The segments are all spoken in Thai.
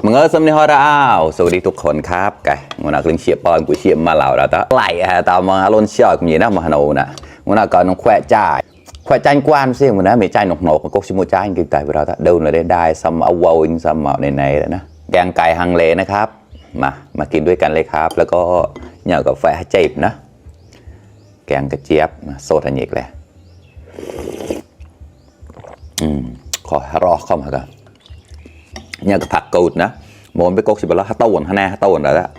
มึงสำเนียงฮอร์อ้าวสวัสดีทุกคนครับไก่มึงนักเล่นเชียร์บอลกูเชียร์มาเหล่าแล้วต่อไหลฮะตามมาล้นเชียร์กูมีนะมาหนูน่ะมึงนักก่อนน้องแควะจ่ายแควะจ่ายกว้านเสียงมึงนะมีจ่ายหนกมันก็ชิมูจ่ายกินแต่เวลาเดินเลยได้ซัมเอาวาวอินซัมเอาในแล้วนะแกงไก่ฮังเลนะครับมากินด้วยกันเลยครับแล้วก็เนี่ยกาแฟเจ็บนะแกงกระเจี๊ยบโซดาเนกเลยขอรอเข้ามากันเนี่ยก็ผักกูดนะหมูไปกกสิบแล้วฮัตโต้ฮันแน่ฮัตโต้แล้ว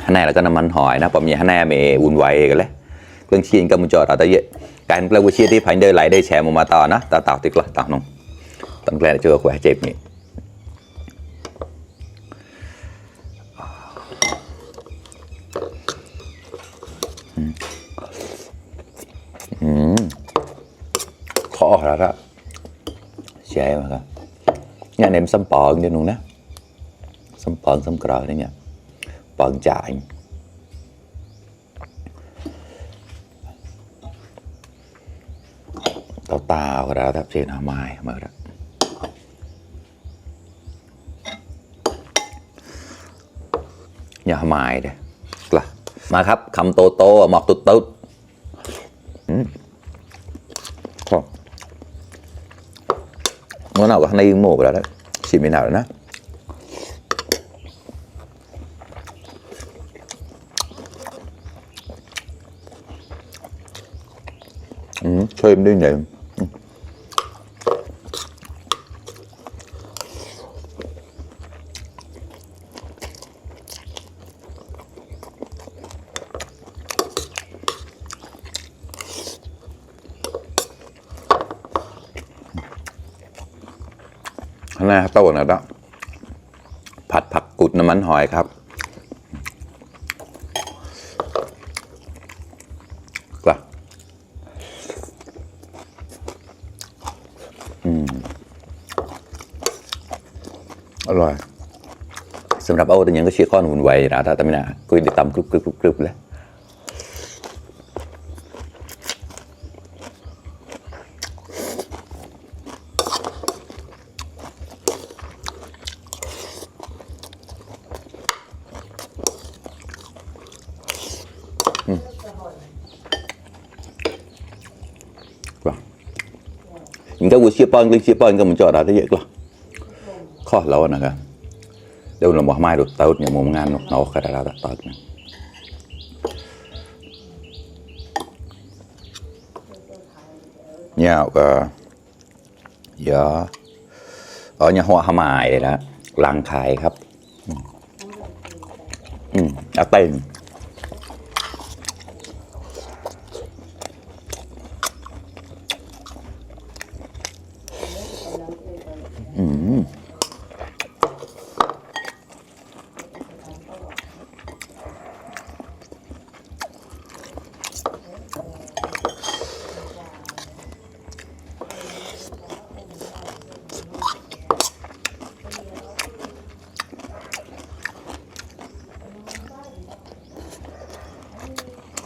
ฮันแน่แล้วก็น้ำมันหอยนะผมมีฮันแน่เมย์วุ่นวายกันเลยเครื่องชีนก็มันจอดเราแต่เยอะการเปล่าวิเชียที่ผ่านเดินไหลได้แชร์มาต่อนะต่อติดละต่อน้องตั้งแต่เจอแขวะเจ็บนี่ขอแล้วละแชร์มาครับnhà nem xăm bòn cho luôn đó xăm bòn xăm cờ đấy nha bòn chạy tao ra thắp trên hà mai mở ra nhà mai đây là mà khắp cầm tô mọc tốt nó nào có này mổ rồi đấy chỉ bên nào rồi đó thêm đi nhỉหน้าโต้นะđóผัดผักกุดน้ำมันหอยครับกลับอร่อยสำหรับเอาแต่ยังก็เชี่ยข้อนหุ่นไวนะถ้าทำไม่น่าคุยได้ตำกรุบเลยnhững cái buổi chia pon cái mình cho đã thấy vậy không khó lâu nè cả đâu là một mai được tao nhận một ngàn nó khai ra tao nhau cả giờ ở nhà hoa mài đây đó làng khảiครับเต้น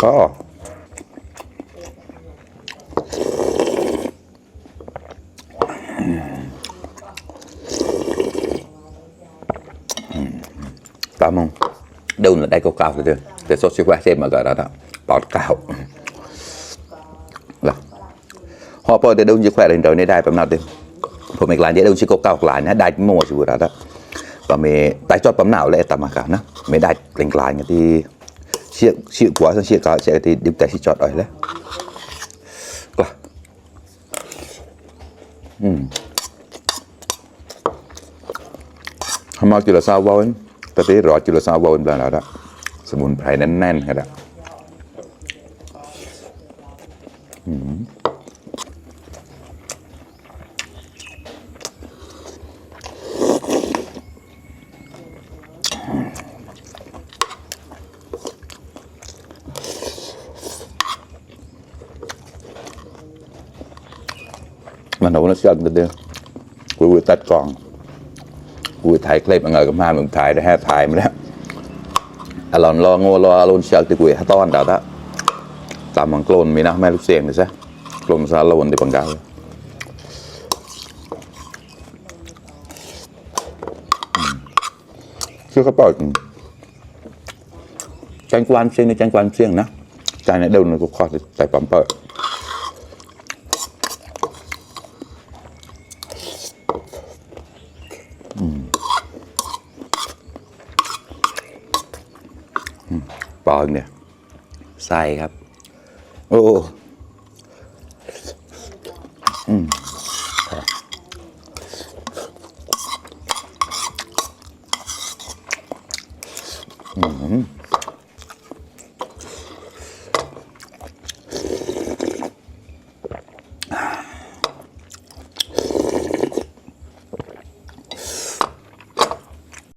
ก็ตามองเดินได้เก่าๆเลยแต่สดชิวะเซมมาก็ได้ตอดเก่าล่ะพอเดินชิวะเลยเดินได้ประมาณเดิมผมอีกหลายเดินชิวะเก่าหลายนะได้มั่วชิวะได้và mẹ tại cho bấm nào lại tầm mà cả nó mẹ đại lành lành cái thì chịu quá xong chịu cả sẽ thì điểm tại chọn rồi đấy hôm nay chỉ là sao voi ta thấy rõ chỉ là sao voi là đóสมุนไพรแน่นๆครับมันเอาเนื้อเชื่อกันเดียวกูตัดกล่องกูถ่ายคลิปอะไรกับมามึงถ่ายได้แค่ถ่ายมาแล้วอร่อยรองัวรออารมณ์เชื่อติกุยฮัตต้อนดาวะตามมังกรมีนะแม่ลูกเสียงเลยซะกลมซาโลนในปังกาเลย chưa có bỏ chanh quan xiên này chanh quan xiên nè chanh này đâu nó cũng khó tại phẩm bợปอนเนี่ยใส่ครับโอ้